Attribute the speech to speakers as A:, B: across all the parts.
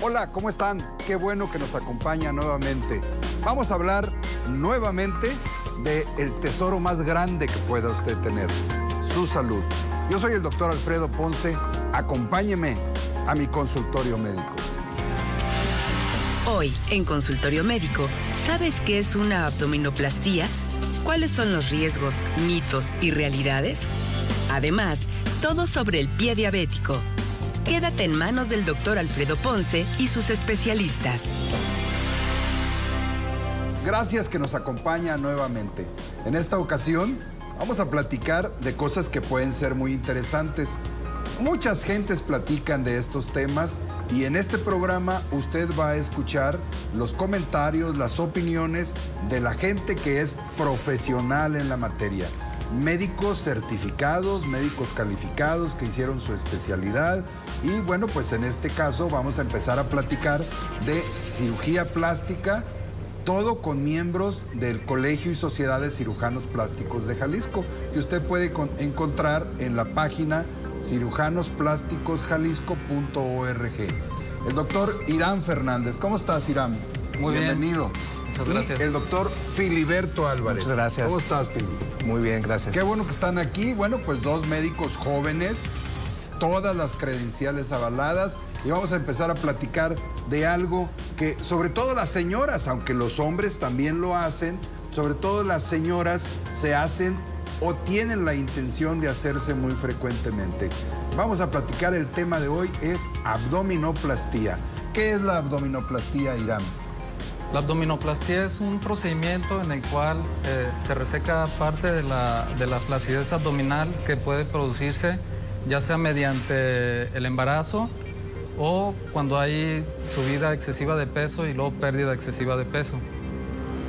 A: Hola, ¿cómo están? Qué bueno que nos acompaña nuevamente. Vamos a hablar nuevamente del tesoro más grande que pueda usted tener, su salud. Yo soy el doctor Alfredo Ponce. Acompáñeme a mi consultorio médico.
B: Hoy, en Consultorio Médico, ¿sabes qué es una abdominoplastía? ¿Cuáles son los riesgos, mitos y realidades? Además, todo sobre el pie diabético. Quédate en manos del doctor Alfredo Ponce y sus especialistas.
A: Gracias que nos acompaña nuevamente. En esta ocasión vamos a platicar de cosas que pueden ser muy interesantes. Muchas gentes platican de estos temas y en este programa usted va a escuchar los comentarios, las opiniones de la gente que es profesional en la materia. Médicos certificados, médicos calificados que hicieron su especialidad y bueno, pues en este caso vamos a empezar a platicar de cirugía plástica, todo con miembros del Colegio y Sociedad de Cirujanos Plásticos de Jalisco, que usted puede encontrar en la página cirujanosplásticosjalisco.org. El doctor Irán Fernández. ¿Cómo estás, Irán?
C: Muy bien.
A: Bienvenido.
C: Muchas gracias.
A: Y el doctor Filiberto Álvarez.
C: Muchas gracias.
A: ¿Cómo estás, Fili?
C: Muy bien, gracias.
A: Qué bueno que están aquí. Bueno, pues dos médicos jóvenes, todas las credenciales avaladas, y vamos a empezar a platicar de algo que, sobre todo las señoras, aunque los hombres también lo hacen, sobre todo las señoras se hacen o tienen la intención de hacerse muy frecuentemente. Vamos a platicar, el tema de hoy es abdominoplastía. ¿Qué es la abdominoplastía, Irán?
C: La abdominoplastía es un procedimiento en el cual se reseca parte de la flacidez abdominal que puede producirse ya sea mediante el embarazo o cuando hay subida excesiva de peso y luego pérdida excesiva de peso.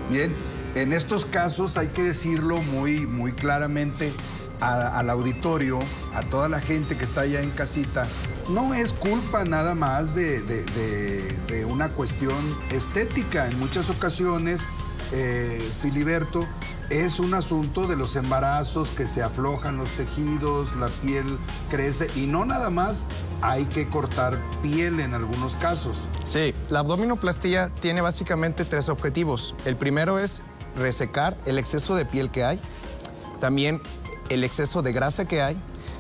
A: Bien, en estos casos hay que decirlo muy claramente al auditorio, a toda la gente que está allá en casita, no es culpa nada más de una cuestión estética. En muchas ocasiones, Filiberto, es un asunto de los embarazos, que se aflojan los tejidos, la piel crece y no nada más hay que cortar piel en algunos casos.
D: Sí, la abdominoplastía tiene básicamente tres objetivos. El primero es resecar el exceso de piel que hay, también el exceso de grasa que hay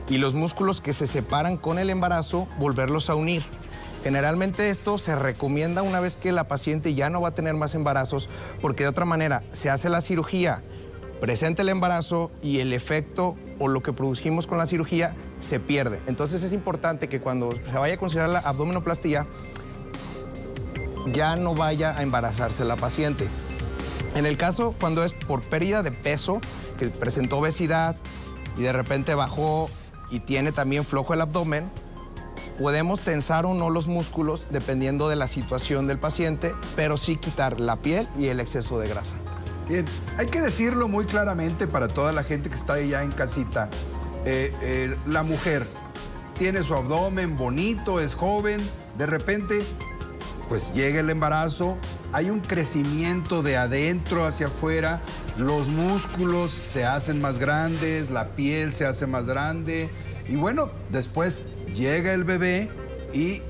D: y los músculos que se separan con el embarazo, volverlos a unir. Generalmente esto se recomienda una vez que la paciente ya no va a tener más embarazos, porque de otra manera se hace la cirugía, presenta el embarazo y el efecto o lo que producimos con la cirugía se pierde. Entonces es importante que cuando se vaya a considerar la abdominoplastía ya no vaya a embarazarse la paciente. En el caso cuando es por pérdida de peso, que presentó obesidad y de repente bajó y tiene también flojo el abdomen, podemos tensar o no los músculos dependiendo de la situación del paciente, pero sí quitar la piel y el exceso de grasa.
A: Bien, hay que decirlo muy claramente para toda la gente que está allá en casita. La mujer tiene su abdomen bonito, es joven, de repente pues llega el embarazo, hay un crecimiento de adentro hacia afuera, los músculos se hacen más grandes, la piel se hace más grande y bueno, después llega el bebé y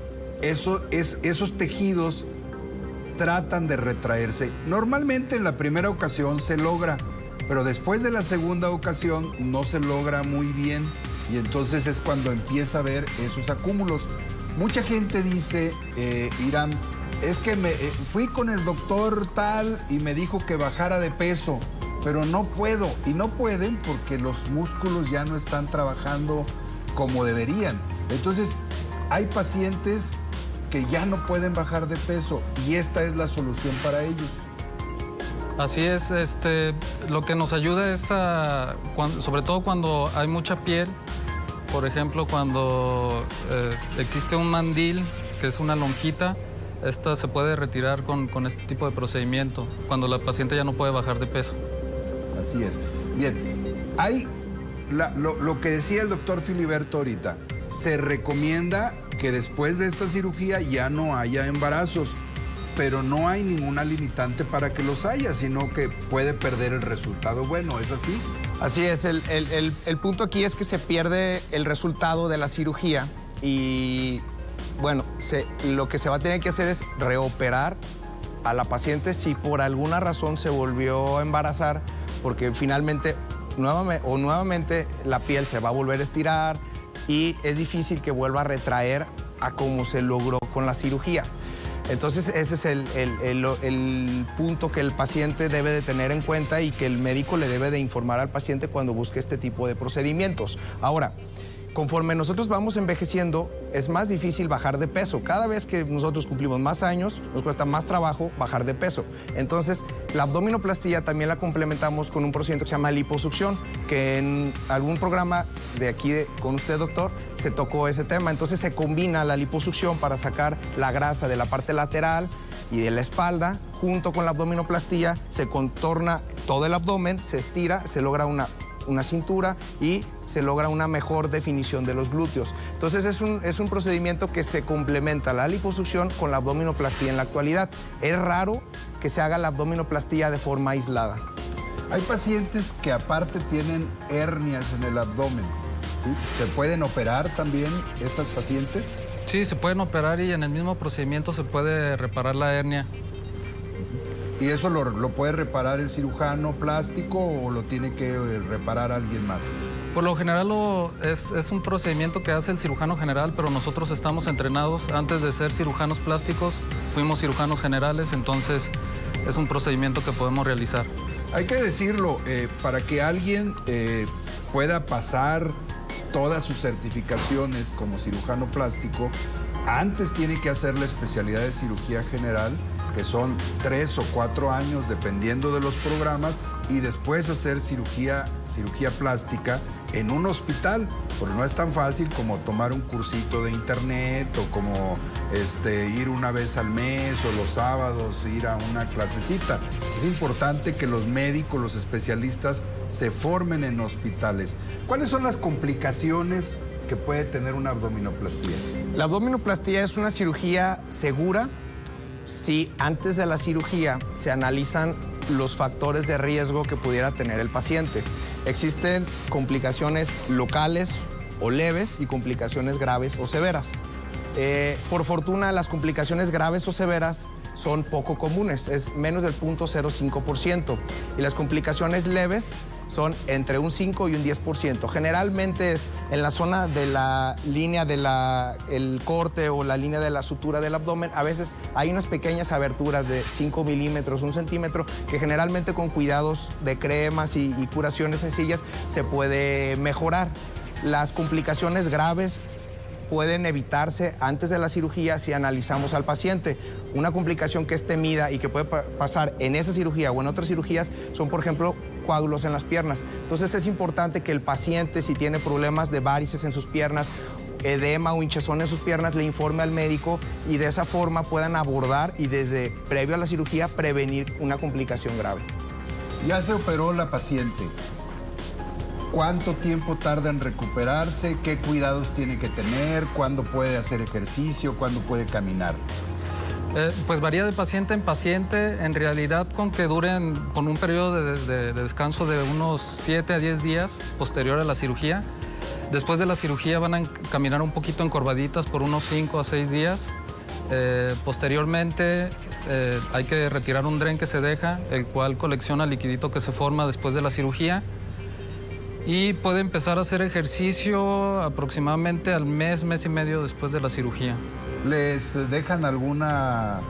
A: esos tejidos tratan de retraerse. Normalmente en la primera ocasión se logra, pero después de la segunda ocasión no se logra muy bien y entonces es cuando empieza a ver esos acúmulos. Mucha gente dice, Irán, es que fui con el doctor tal y me dijo que bajara de peso, pero no puedo. Y no pueden porque los músculos ya no están trabajando como deberían. Entonces, hay pacientes que ya no pueden bajar de peso y esta es la solución para ellos.
C: Así es, lo que nos ayuda es sobre todo cuando hay mucha piel, por ejemplo, cuando existe un mandil, que es una lonjita, esta se puede retirar con este tipo de procedimiento, cuando la paciente ya no puede bajar de peso.
A: Así es. Bien, hay lo que decía el doctor Filiberto ahorita, se recomienda que después de esta cirugía ya no haya embarazos, pero no hay ninguna limitante para que los haya, sino que puede perder el resultado bueno, ¿es así?
D: Así es, el punto aquí es que se pierde el resultado de la cirugía y Bueno, lo que se va a tener que hacer es reoperar a la paciente si por alguna razón se volvió a embarazar, porque finalmente nuevamente la piel se va a volver a estirar y es difícil que vuelva a retraer a como se logró con la cirugía. Entonces ese es el punto que el paciente debe de tener en cuenta y que el médico le debe de informar al paciente cuando busque este tipo de procedimientos. Ahora, conforme nosotros vamos envejeciendo, es más difícil bajar de peso. Cada vez que nosotros cumplimos más años, nos cuesta más trabajo bajar de peso. Entonces, la abdominoplastía también la complementamos con un procedimiento que se llama liposucción, que en algún programa de aquí con usted, doctor, se tocó ese tema. Entonces, se combina la liposucción para sacar la grasa de la parte lateral y de la espalda, junto con la abdominoplastía, se contorna todo el abdomen, se estira, se logra una cintura y se logra una mejor definición de los glúteos. Entonces es un procedimiento que se complementa la liposucción con la abdominoplastía en la actualidad. Es raro que se haga la abdominoplastía de forma aislada.
A: Hay pacientes que aparte tienen hernias en el abdomen, ¿sí? ¿Se pueden operar también estas pacientes?
C: Sí, se pueden operar y en el mismo procedimiento se puede reparar la hernia.
A: ¿Y eso lo puede reparar el cirujano plástico o lo tiene que reparar alguien más?
C: Por lo general es un procedimiento que hace el cirujano general, pero nosotros estamos entrenados. Antes de ser cirujanos plásticos, fuimos cirujanos generales, entonces es un procedimiento que podemos realizar.
A: Hay que decirlo, para que alguien pueda pasar todas sus certificaciones como cirujano plástico, antes tiene que hacer la especialidad de cirugía general, que son 3 o 4 años dependiendo de los programas, y después hacer cirugía plástica en un hospital, porque no es tan fácil como tomar un cursito de internet o como ir una vez al mes o los sábados ir a una clasecita. Es importante que los médicos, los especialistas se formen en hospitales. ¿Cuáles son las complicaciones que puede tener una abdominoplastía?
D: La abdominoplastía es una cirugía segura si antes de la cirugía se analizan los factores de riesgo que pudiera tener el paciente. Existen complicaciones locales o leves y complicaciones graves o severas. Por fortuna, las complicaciones graves o severas son poco comunes, es menos del 0.05%, y las complicaciones leves son entre un 5 y un 10%. Generalmente es en la zona de la línea del corte o la línea de la sutura del abdomen. A veces hay unas pequeñas aberturas de 5 milímetros, 1 centímetro, que generalmente con cuidados de cremas y curaciones sencillas se puede mejorar. Las complicaciones graves pueden evitarse antes de la cirugía si analizamos al paciente. Una complicación que es temida y que puede pasar en esa cirugía o en otras cirugías son, por ejemplo, coágulos en las piernas. Entonces es importante que el paciente, si tiene problemas de varices en sus piernas, edema o hinchazón en sus piernas, le informe al médico y de esa forma puedan abordar y desde previo a la cirugía prevenir una complicación grave.
A: Ya se operó la paciente. ¿Cuánto tiempo tarda en recuperarse? ¿Qué cuidados tiene que tener? ¿Cuándo puede hacer ejercicio? ¿Cuándo puede caminar?
C: Pues varía de paciente en paciente. En realidad, con que duren con un periodo de descanso de unos 7 a 10 días posterior a la cirugía. Después de la cirugía van a caminar un poquito encorvaditas por unos 5 a 6 días. Posteriormente hay que retirar un dren que se deja, el cual colecciona el liquidito que se forma después de la cirugía. Y puede empezar a hacer ejercicio aproximadamente al mes y medio después de la cirugía.
A: ¿Les dejan alguna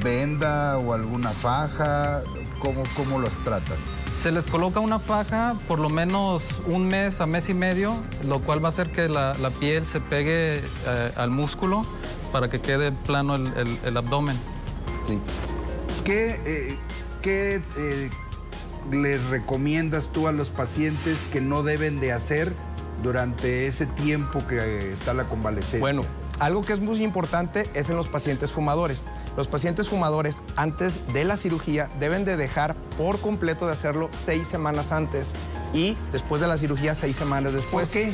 A: venda o alguna faja? ¿Cómo los tratan?
C: Se les coloca una faja por lo menos un mes a mes y medio, lo cual va a hacer que la piel se pegue al músculo para que quede plano el abdomen.
A: Sí. ¿Qué les recomiendas tú a los pacientes que no deben de hacer durante ese tiempo que está la convalecencia?
D: Bueno, algo que es muy importante es en los pacientes fumadores. Los pacientes fumadores antes de la cirugía deben de dejar por completo de hacerlo 6 semanas antes y después de la cirugía 6 semanas después.
A: ¿Por qué?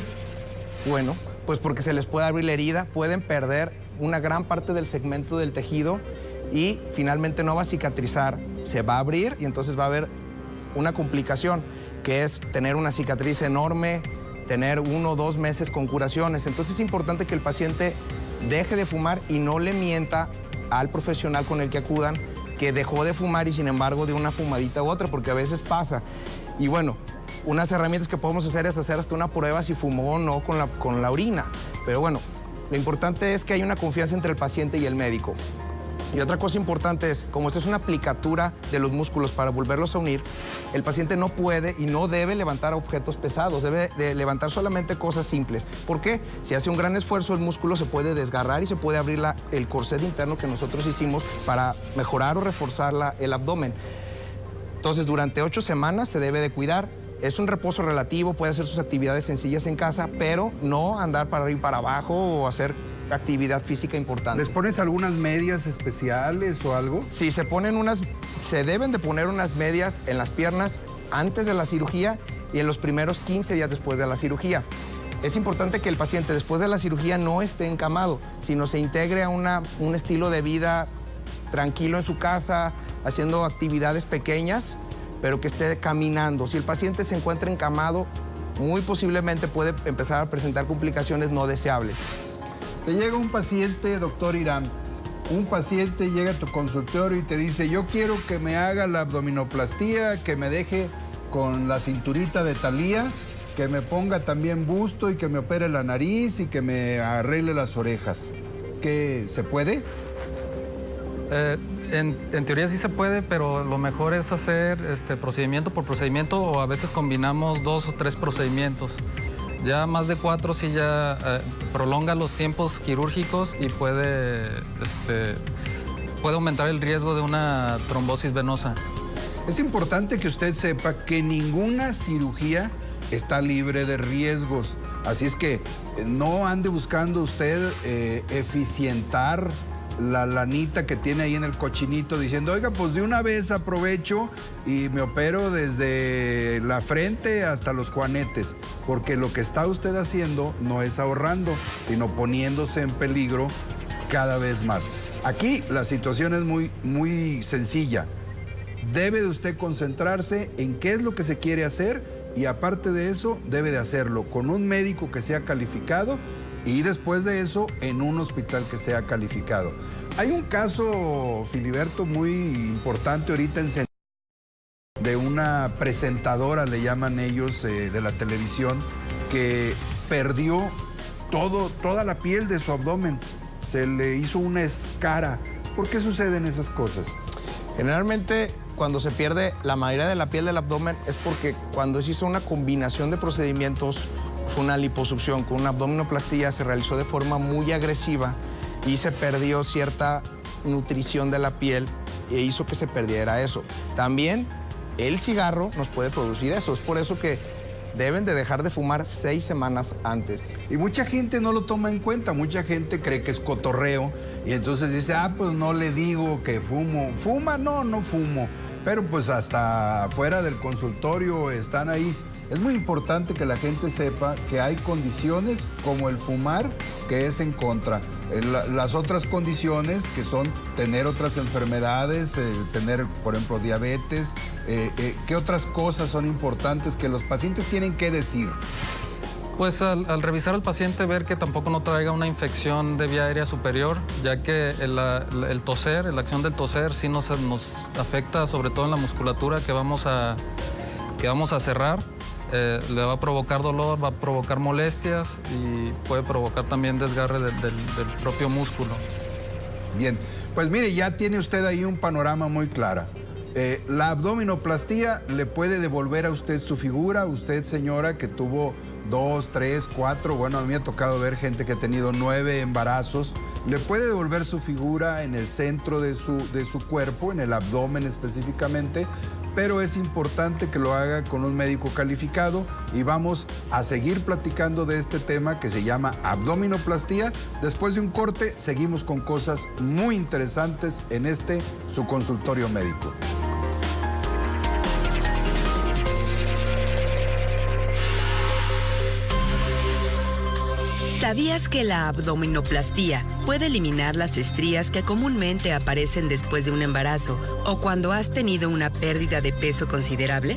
D: Bueno, pues porque se les puede abrir la herida, pueden perder una gran parte del segmento del tejido y finalmente no va a cicatrizar, se va a abrir y entonces va a haber una complicación que es tener una cicatriz enorme tener 1 o 2 meses con curaciones. Entonces es importante que el paciente deje de fumar y no le mienta al profesional con el que acudan que dejó de fumar y sin embargo de una fumadita u otra, porque a veces pasa. Y bueno, unas herramientas que podemos hacer es hacer hasta una prueba si fumó o no con la orina. Pero bueno, lo importante es que hay una confianza entre el paciente y el médico. Y otra cosa importante es, como esta es una aplicatura de los músculos para volverlos a unir, el paciente no puede y no debe levantar objetos pesados, debe de levantar solamente cosas simples. ¿Por qué? Si hace un gran esfuerzo, el músculo se puede desgarrar y se puede abrir el corset interno que nosotros hicimos para mejorar o reforzar el abdomen. Entonces, durante 8 semanas se debe de cuidar. Es un reposo relativo, puede hacer sus actividades sencillas en casa, pero no andar para arriba y para abajo o hacer actividad física importante.
A: ¿Les pones algunas medias especiales o algo?
D: Sí, se deben de poner unas medias en las piernas antes de la cirugía y en los primeros 15 días después de la cirugía. Es importante que el paciente después de la cirugía no esté encamado, sino se integre a un estilo de vida tranquilo en su casa, haciendo actividades pequeñas, pero que esté caminando. Si el paciente se encuentra encamado, muy posiblemente puede empezar a presentar complicaciones no deseables.
A: Te llega un paciente, doctor Irán, un paciente llega a tu consultorio y te dice, yo quiero que me haga la abdominoplastía, que me deje con la cinturita de Thalía, que me ponga también busto y que me opere la nariz y que me arregle las orejas. ¿Qué se puede?
C: En teoría sí se puede, pero lo mejor es hacer procedimiento por procedimiento o a veces combinamos 2 o 3 procedimientos. Ya más de 4 sí ya prolonga los tiempos quirúrgicos y puede aumentar el riesgo de una trombosis venosa.
A: Es importante que usted sepa que ninguna cirugía está libre de riesgos. Así es que no ande buscando usted eficientar la lanita que tiene ahí en el cochinito diciendo, oiga, pues de una vez aprovecho y me opero desde la frente hasta los juanetes, porque lo que está usted haciendo no es ahorrando, sino poniéndose en peligro cada vez más. Aquí la situación es muy, muy sencilla. Debe de usted concentrarse en qué es lo que se quiere hacer y aparte de eso debe de hacerlo con un médico que sea calificado y después de eso en un hospital que sea calificado. Hay un caso, Filiberto, muy importante ahorita en de una presentadora, le llaman ellos, de la televisión, que perdió toda la piel de su abdomen. Se le hizo una escara. ¿Por qué suceden esas cosas?
D: Generalmente, cuando se pierde la mayoría de la piel del abdomen es porque cuando se hizo una combinación de procedimientos, fue una liposucción con una abdominoplastía, se realizó de forma muy agresiva y se perdió cierta nutrición de la piel e hizo que se perdiera eso. También el cigarro nos puede producir eso. Es por eso que deben de dejar de fumar 6 semanas antes.
A: Y mucha gente no lo toma en cuenta. Mucha gente cree que es cotorreo y entonces dice, pues no le digo que fumo. ¿Fuma? No, no fumo. Pero pues hasta fuera del consultorio están ahí. Es muy importante que la gente sepa que hay condiciones como el fumar que es en contra. Las otras condiciones que son tener otras enfermedades, tener, por ejemplo, diabetes. ¿Qué otras cosas son importantes que los pacientes tienen que decir?
C: Pues al revisar al paciente ver que tampoco no traiga una infección de vía aérea superior, ya que el toser, la acción del toser sí nos afecta sobre todo en la musculatura que vamos a cerrar. Le va a provocar dolor, va a provocar molestias y puede provocar también desgarre del propio músculo.
A: Bien, pues mire, ya tiene usted ahí un panorama muy claro. La abdominoplastía le puede devolver a usted su figura, usted señora que tuvo 2, 3, 4, bueno, a mí me ha tocado ver gente que ha tenido 9 embarazos, le puede devolver su figura en el centro de su cuerpo, en el abdomen específicamente, pero es importante que lo haga con un médico calificado y vamos a seguir platicando de este tema que se llama abdominoplastía. Después de un corte, seguimos con cosas muy interesantes en su consultorio médico.
B: ¿Sabías que la abdominoplastía puede eliminar las estrías que comúnmente aparecen después de un embarazo o cuando has tenido una pérdida de peso considerable?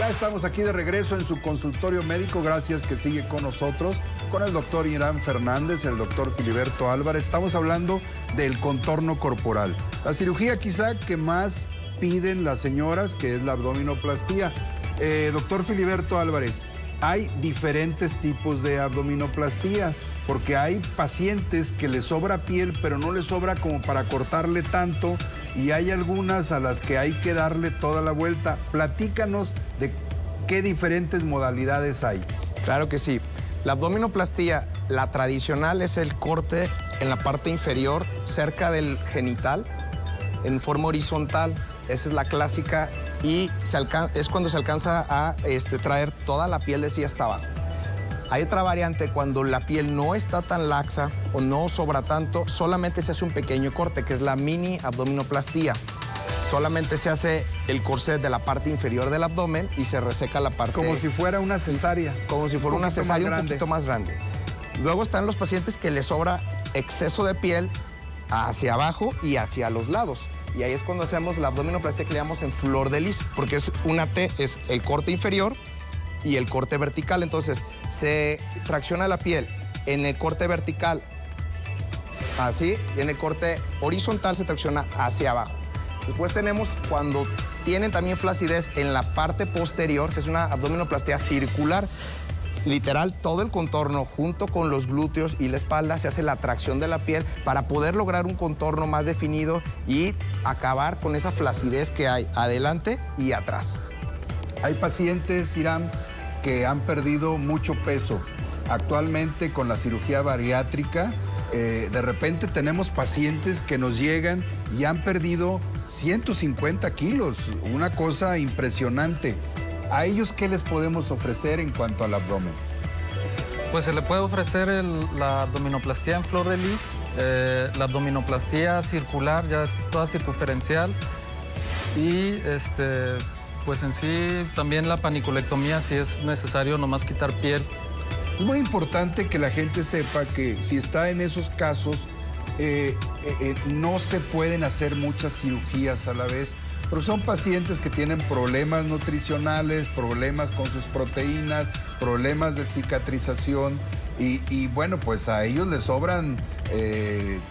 A: Ya estamos aquí de regreso en su consultorio médico. Gracias que sigue con nosotros, con el doctor Irán Fernández, el doctor Filiberto Álvarez. Estamos hablando del contorno corporal. La cirugía quizá que más piden las señoras, que es la abdominoplastía. Doctor Filiberto Álvarez, hay diferentes tipos de abdominoplastía, porque hay pacientes que les sobra piel, pero no les sobra como para cortarle tanto, y hay algunas a las que hay que darle toda la vuelta. Platícanos de qué diferentes modalidades hay.
D: Claro que sí. La abdominoplastía, la tradicional, es el corte en la parte inferior, cerca del genital, en forma horizontal. Esa es la clásica y es cuando se alcanza a traer toda la piel de sí hasta abajo. Hay otra variante cuando la piel no está tan laxa o no sobra tanto, solamente se hace un pequeño corte, que es la mini abdominoplastía. Solamente se hace el corset de la parte inferior del abdomen y se reseca la parte...
A: Como si fuera una cesárea.
D: Como si fuera una cesárea un poquito más grande. Luego están los pacientes que les sobra exceso de piel hacia abajo y hacia los lados. Y ahí es cuando hacemos la abdominoplastía que le llamamos en flor de lis, porque es una T, es el corte inferior y el corte vertical. Entonces, se tracciona la piel en el corte vertical, así, y en el corte horizontal se tracciona hacia abajo. Después tenemos cuando tienen también flacidez en la parte posterior, se hace una abdominoplastía circular. Literal, todo el contorno junto con los glúteos y la espalda se hace la tracción de la piel para poder lograr un contorno más definido y acabar con esa flacidez que hay adelante y atrás.
A: Hay pacientes, Irán, que han perdido mucho peso. Actualmente con la cirugía bariátrica, de repente tenemos pacientes que nos llegan y han perdido 150 kilos, una cosa impresionante. ¿A ellos qué les podemos ofrecer en cuanto al abdomen?
C: Pues se le puede ofrecer la abdominoplastía en flor de lis, la abdominoplastía circular, ya es toda circunferencial, y pues en sí también la paniculectomía, si es necesario nomás quitar piel.
A: Es muy importante que la gente sepa que si está en esos casos, no se pueden hacer muchas cirugías a la vez, pero son pacientes que tienen problemas nutricionales, problemas con sus proteínas, problemas de cicatrización y bueno, pues a ellos les sobran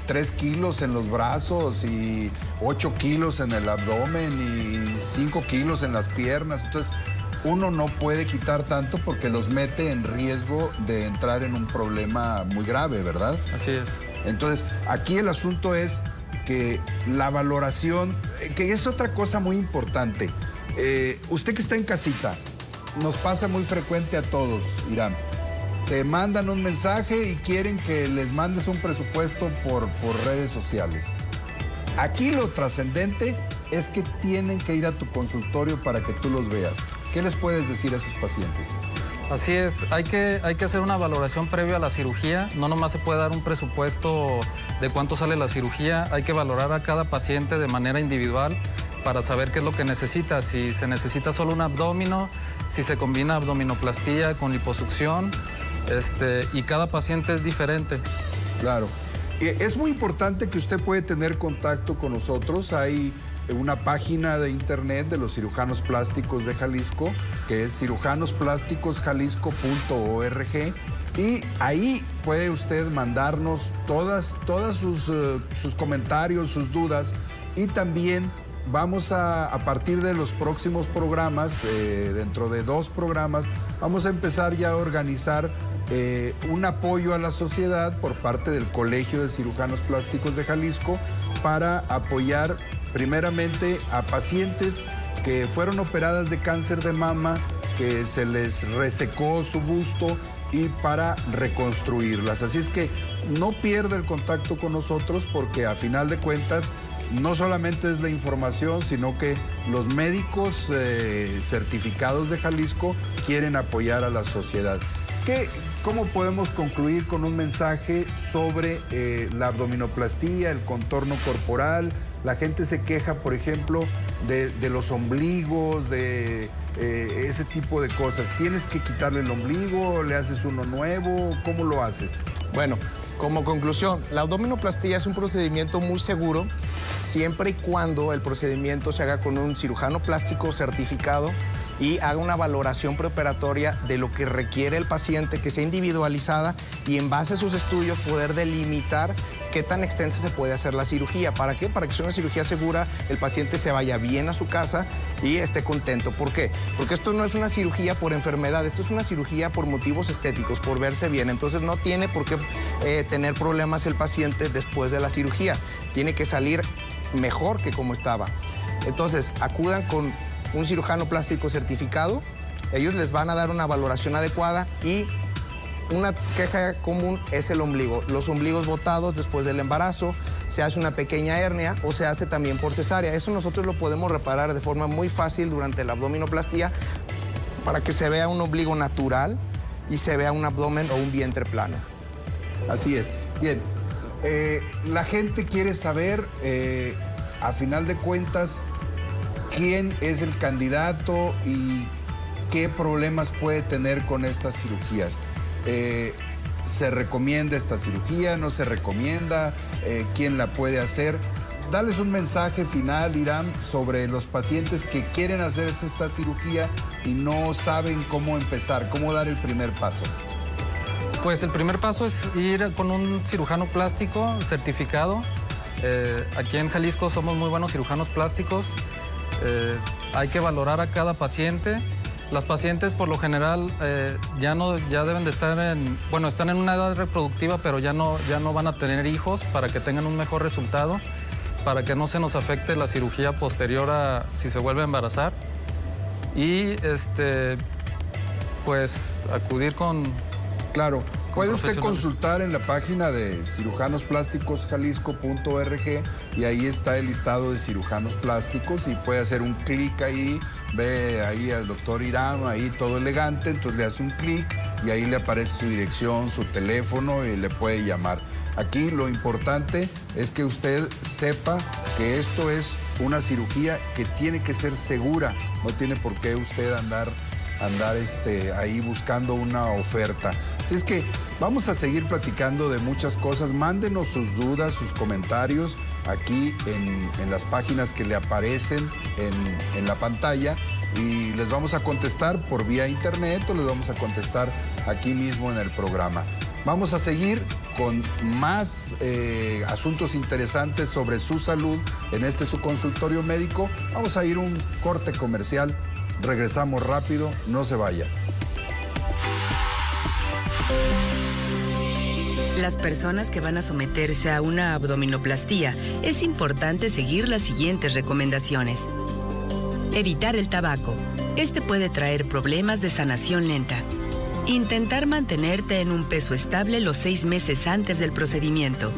A: 3 kilos en los brazos y 8 kilos en el abdomen y 5 kilos en las piernas. Entonces, uno no puede quitar tanto porque los mete en riesgo de entrar en un problema muy grave, ¿verdad?
C: Así es.
A: Entonces, aquí el asunto es que la valoración, que es otra cosa muy importante. Usted que está en casita, nos pasa muy frecuente a todos, Irán. Te mandan un mensaje y quieren que les mandes un presupuesto por redes sociales. Aquí lo trascendente es que tienen que ir a tu consultorio para que tú los veas. ¿Qué les puedes decir a esos pacientes?
C: Así es, hay que hacer una valoración previa a la cirugía. No nomás se puede dar un presupuesto de cuánto sale la cirugía. Hay que valorar a cada paciente de manera individual para saber qué es lo que necesita. Si se necesita solo un abdomino, si se combina abdominoplastía con liposucción, y cada paciente es diferente.
A: Claro. Es muy importante que usted puede tener contacto con nosotros. Hay una página de internet de los cirujanos plásticos de Jalisco, que es cirujanosplásticosjalisco.org, y ahí puede usted mandarnos todas sus comentarios, sus dudas, y también vamos a partir de los próximos programas, dentro de 2 programas, vamos a empezar ya a organizar un apoyo a la sociedad por parte del Colegio de Cirujanos Plásticos de Jalisco para apoyar primeramente a pacientes que fueron operadas de cáncer de mama, que se les resecó su busto y para reconstruirlas. Así es que no pierda el contacto con nosotros porque a final de cuentas no solamente es la información, sino que los médicos certificados de Jalisco quieren apoyar a la sociedad. ¿Cómo podemos concluir con un mensaje sobre la abdominoplastía, el contorno corporal? La gente se queja, por ejemplo, de los ombligos, de ese tipo de cosas. ¿Tienes que quitarle el ombligo? ¿Le haces uno nuevo? ¿Cómo lo haces?
D: Bueno, como conclusión, la abdominoplastía es un procedimiento muy seguro siempre y cuando el procedimiento se haga con un cirujano plástico certificado y haga una valoración preoperatoria de lo que requiere el paciente, que sea individualizada, y en base a sus estudios poder delimitar qué tan extensa se puede hacer la cirugía. ¿Para qué? Para que sea una cirugía segura, el paciente se vaya bien a su casa y esté contento. ¿Por qué? Porque esto no es una cirugía por enfermedad, esto es una cirugía por motivos estéticos, por verse bien. Entonces no tiene por qué tener problemas el paciente después de la cirugía. Tiene que salir mejor que como estaba. Entonces, acudan con un cirujano plástico certificado, ellos les van a dar una valoración adecuada, y una queja común es el ombligo. Los ombligos botados después del embarazo, se hace una pequeña hernia o se hace también por cesárea. Eso nosotros lo podemos reparar de forma muy fácil durante la abdominoplastía para que se vea un ombligo natural y se vea un abdomen o un vientre plano.
A: Así es. Bien, la gente quiere saber, a final de cuentas, quién es el candidato y qué problemas puede tener con estas cirugías. ¿Se recomienda esta cirugía? ¿No se recomienda? ¿Quién la puede hacer? Dales un mensaje final, Iram, sobre los pacientes que quieren hacer esta cirugía y no saben cómo empezar, cómo dar el primer paso.
C: Pues el primer paso es ir con un cirujano plástico certificado. Aquí en Jalisco somos muy buenos cirujanos plásticos. Hay que valorar a cada paciente. Las pacientes por lo general ya deben de estar están en una edad reproductiva, pero ya no van a tener hijos, para que tengan un mejor resultado, para que no se nos afecte la cirugía posterior a si se vuelve a embarazar. Y pues acudir con...
A: Claro. Puede usted consultar en la página de cirujanosplásticosjalisco.org y ahí está el listado de cirujanos plásticos y puede hacer un clic ahí, ve ahí al doctor Iram, ahí todo elegante, entonces le hace un clic y ahí le aparece su dirección, su teléfono y le puede llamar. Aquí lo importante es que usted sepa que esto es una cirugía que tiene que ser segura, no tiene por qué usted andar ahí buscando una oferta. Así es que vamos a seguir platicando de muchas cosas. Mándenos sus dudas, sus comentarios aquí en las páginas que le aparecen en la pantalla y les vamos a contestar por vía internet o les vamos a contestar aquí mismo en el programa. Vamos a seguir con más asuntos interesantes sobre su salud en su consultorio médico. Vamos a ir a un corte comercial. Regresamos rápido, no se vaya.
B: Las personas que van a someterse a una abdominoplastía, es importante seguir las siguientes recomendaciones. Evitar el tabaco. Este puede traer problemas de sanación lenta. Intentar mantenerte en un peso estable los 6 meses antes del procedimiento.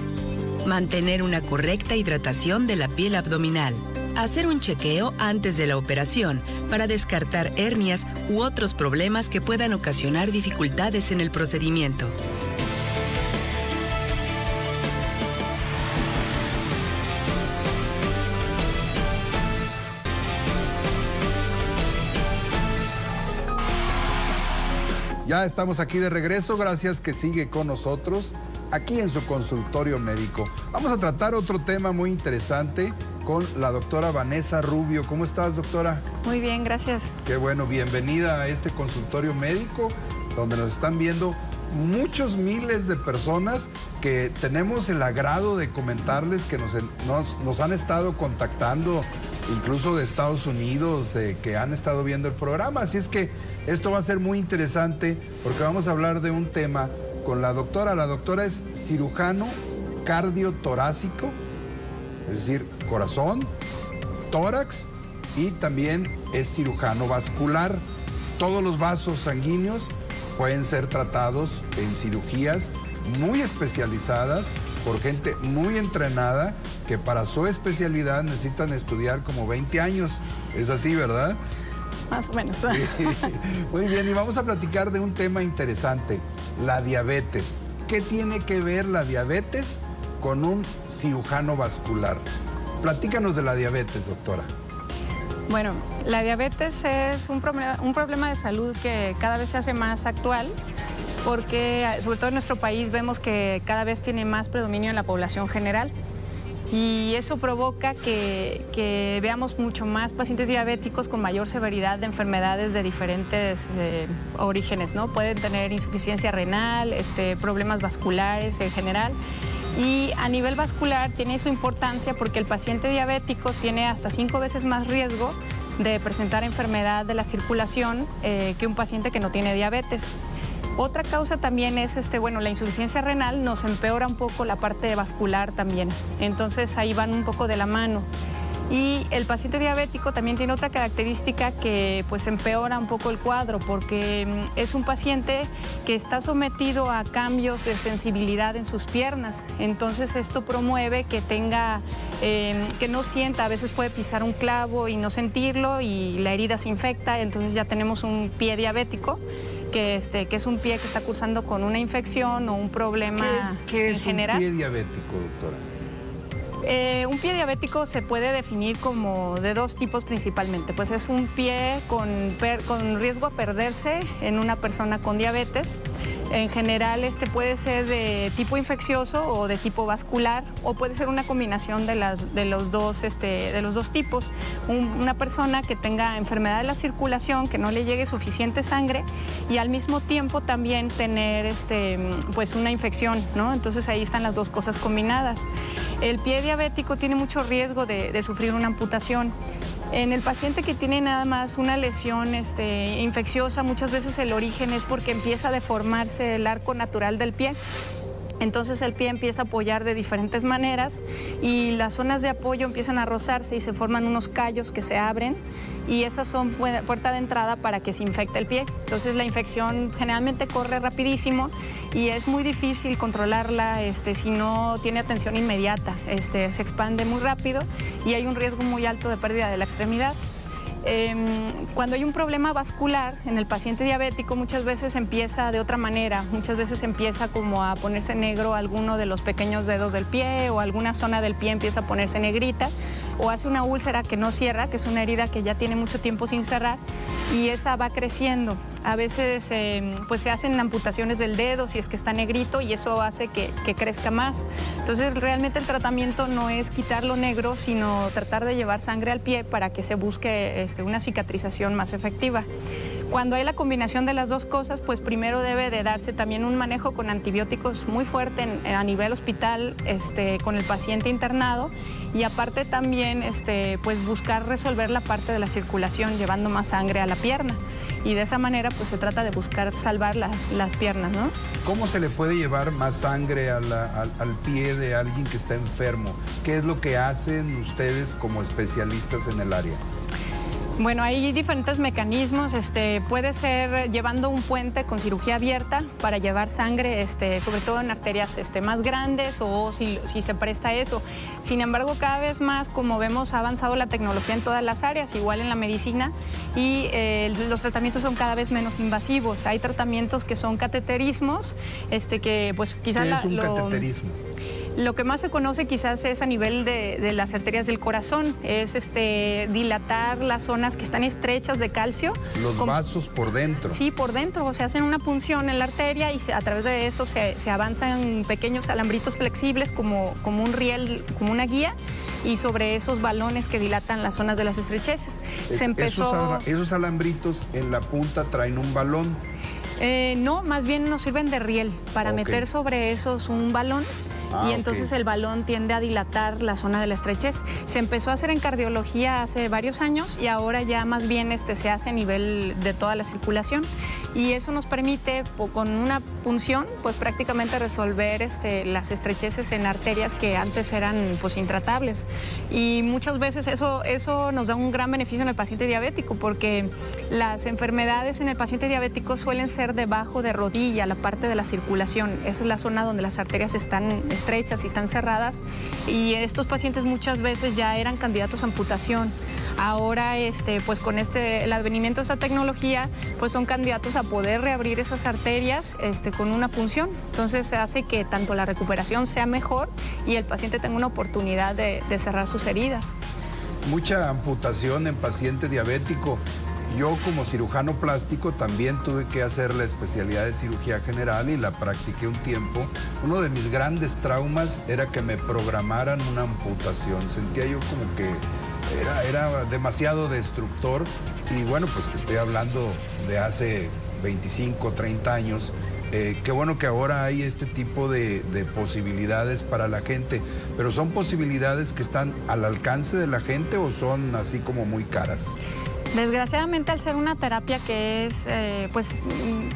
B: Mantener una correcta hidratación de la piel abdominal. Hacer un chequeo antes de la operación para descartar hernias u otros problemas que puedan ocasionar dificultades en el procedimiento.
A: Ya estamos aquí de regreso, gracias que sigue con nosotros aquí en su consultorio médico. Vamos a tratar otro tema muy interesante con la doctora Vanessa Rubio. ¿Cómo estás, doctora?
E: Muy bien, gracias.
A: Qué bueno, bienvenida a este consultorio médico donde nos están viendo muchos miles de personas que tenemos el agrado de comentarles que nos han estado contactando, incluso de Estados Unidos, que han estado viendo el programa. Así es que esto va a ser muy interesante porque vamos a hablar de un tema con la doctora. La doctora es cirujano cardiotorácico, es decir, corazón, tórax, y también es cirujano vascular. Todos los vasos sanguíneos pueden ser tratados en cirugías muy especializadas por gente muy entrenada que para su especialidad necesitan estudiar como 20 años. Es así, ¿verdad?
E: Más o menos.
A: Sí. Muy bien, y vamos a platicar de un tema interesante, la diabetes. ¿Qué tiene que ver la diabetes con un cirujano vascular? Platícanos de la diabetes, doctora.
E: Bueno, la diabetes es un problema de salud que cada vez se hace más actual porque, sobre todo en nuestro país, vemos que cada vez tiene más predominio en la población general. y eso provoca que veamos mucho más pacientes diabéticos con mayor severidad de enfermedades de diferentes orígenes, ¿no? Pueden tener insuficiencia renal, problemas vasculares en general. Y a nivel vascular tiene su importancia porque el paciente diabético tiene hasta 5 veces más riesgo de presentar enfermedad de la circulación que un paciente que no tiene diabetes. Otra causa también es, la insuficiencia renal nos empeora un poco la parte vascular también. Entonces ahí van un poco de la mano. Y el paciente diabético también tiene otra característica que pues empeora un poco el cuadro porque es un paciente que está sometido a cambios de sensibilidad en sus piernas. Entonces esto promueve que tenga, que no sienta, a veces puede pisar un clavo y no sentirlo y la herida se infecta, entonces ya tenemos un pie diabético. Que es un pie que está cursando con una infección o un problema
A: ¿Qué
E: en
A: es
E: general.
A: un pie diabético, doctora?
E: Un pie diabético se puede definir como de 2 tipos principalmente. Pues es un pie con riesgo a perderse en una persona con diabetes. En general puede ser de tipo infeccioso o de tipo vascular o puede ser una combinación de los dos tipos. Una persona que tenga enfermedad de la circulación, que no le llegue suficiente sangre y al mismo tiempo también tener pues una infección, ¿no? Entonces ahí están las 2 cosas combinadas. El pie diabético tiene mucho riesgo de sufrir una amputación. En el paciente que tiene nada más una lesión infecciosa, muchas veces el origen es porque empieza a deformarse el arco natural del pie. Entonces el pie empieza a apoyar de diferentes maneras y las zonas de apoyo empiezan a rozarse y se forman unos callos que se abren y esas son puerta de entrada para que se infecte el pie. Entonces la infección generalmente corre rapidísimo y es muy difícil controlarla si no tiene atención inmediata. Se expande muy rápido y hay un riesgo muy alto de pérdida de la extremidad. Cuando hay un problema vascular en el paciente diabético muchas veces empieza de otra manera, muchas veces empieza como a ponerse negro alguno de los pequeños dedos del pie o alguna zona del pie empieza a ponerse negrita o hace una úlcera que no cierra, que es una herida que ya tiene mucho tiempo sin cerrar y esa va creciendo. A veces pues se hacen amputaciones del dedo si es que está negrito y eso hace que crezca más. Entonces realmente el tratamiento no es quitar lo negro, sino tratar de llevar sangre al pie para que se busque una cicatrización más efectiva. Cuando hay la combinación de las 2 cosas, pues primero debe de darse también un manejo con antibióticos muy fuerte a nivel hospital con el paciente internado y aparte también pues buscar resolver la parte de la circulación llevando más sangre a la pierna y de esa manera pues se trata de buscar salvar las piernas, ¿no?
A: ¿Cómo se le puede llevar más sangre al pie de alguien que está enfermo? ¿Qué es lo que hacen ustedes como especialistas en el área?
E: Bueno, hay diferentes mecanismos. Puede ser llevando un puente con cirugía abierta para llevar sangre, sobre todo en arterias más grandes o si se presta eso. Sin embargo, cada vez más, como vemos, ha avanzado la tecnología en todas las áreas, igual en la medicina, y los tratamientos son cada vez menos invasivos. Hay tratamientos que son cateterismos, que pues quizás...
A: ¿Qué es un cateterismo?
E: Lo que más se conoce quizás es a nivel de las arterias del corazón, es dilatar las zonas que están estrechas de calcio.
A: Los vasos por dentro.
E: Sí, por dentro, o sea, hacen una punción en la arteria y a través de eso se avanzan pequeños alambritos flexibles como un riel, como una guía, y sobre esos balones que dilatan las zonas de las estrecheces.
A: Esos alambritos en la punta traen un balón.
E: No, más bien nos sirven de riel para meter sobre esos un balón. Y entonces el balón tiende a dilatar la zona de la estrechez. Se empezó a hacer en cardiología hace varios años y ahora ya más bien se hace a nivel de toda la circulación. Y eso nos permite, con una punción, pues prácticamente resolver las estrecheces en arterias que antes eran pues intratables. Y muchas veces eso nos da un gran beneficio en el paciente diabético porque las enfermedades en el paciente diabético suelen ser debajo de rodilla, la parte de la circulación. Esa es la zona donde las arterias están estrechas y están cerradas y estos pacientes muchas veces ya eran candidatos a amputación. Ahora, pues con el advenimiento de esta tecnología, pues son candidatos a poder reabrir esas arterias con una punción. Entonces hace que tanto la recuperación sea mejor y el paciente tenga una oportunidad de cerrar sus heridas.
A: Mucha amputación en paciente diabético. yo como cirujano plástico también tuve que hacer la especialidad de cirugía general y la practiqué un tiempo. Uno de mis grandes traumas era que me programaran una amputación. Sentía yo como que era demasiado destructor y bueno, pues que estoy hablando de hace 25, 30 años. Qué bueno que ahora hay este tipo de posibilidades para la gente, pero ¿son posibilidades que están al alcance de la gente o son así como muy caras?
E: Desgraciadamente, al ser una terapia que es, pues